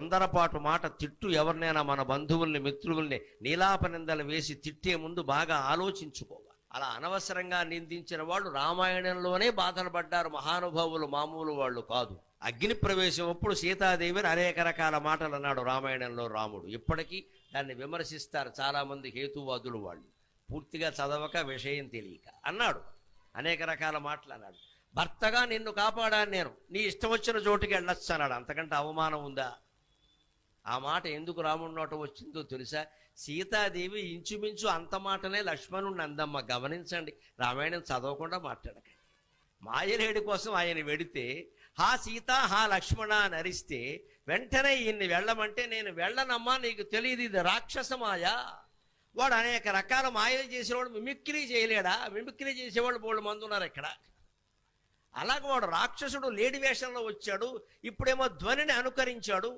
తొందరపాటు మాట తిట్టు. ఎవరినైనా మన బంధువుల్ని మిత్రుల్ని నీలాపనిందలు వేసి తిట్టే ముందు బాగా ఆలోచించుకోవాలి. అలా అనవసరంగా నిందించిన వాళ్ళు రామాయణంలోనే బాధలు పడ్డారు మహానుభావులు, మామూలు వాళ్ళు కాదు. అగ్ని ప్రవేశం అప్పుడు సీతాదేవిని అనేక రకాల మాటలు అన్నాడు రామాయణంలో రాముడు. ఇప్పటికీ దాన్ని విమర్శిస్తారు చాలామంది హేతువాదులు. వాళ్ళు పూర్తిగా చదవక విషయం తెలియక అన్నాడు, అనేక రకాల మాటలు అన్నాడు. భర్తగా నిన్ను కాపాడాను నేను, నీ ఇష్టం వచ్చిన చోటుకి వెళ్ళొచ్చు అన్నాడు. అంతకంటే అవమానం ఉందా? ఆ మాట ఎందుకు రాముడి నోట వచ్చిందో తెలుసా? సీతాదేవి ఇంచుమించు అంత మాటనే లక్ష్మణుడిని అందమ్మ. గమనించండి, రామాయణం చదవకుండా మాట్లాడకండి. మాయలేడి కోసం ఆయన వెడితే హా సీత హా లక్ష్మణ అని అరిస్తే వెంటనే ఈయన్ని వెళ్ళమంటే నేను వెళ్ళనమ్మా, నీకు తెలియదు ఇది రాక్షస మాయ. వాడు అనేక రకాల మాయలు చేసేవాడు మిమిక్రీ చేయలేడా? మిమిక్రీ చేసేవాళ్ళు బోళ్ళు మంది ఉన్నారు ఇక్కడ. అలాగే వాడు రాక్షసుడు లేడి వేషంలో వచ్చాడు, ఇప్పుడేమో ధ్వనిని అనుకరించాడు.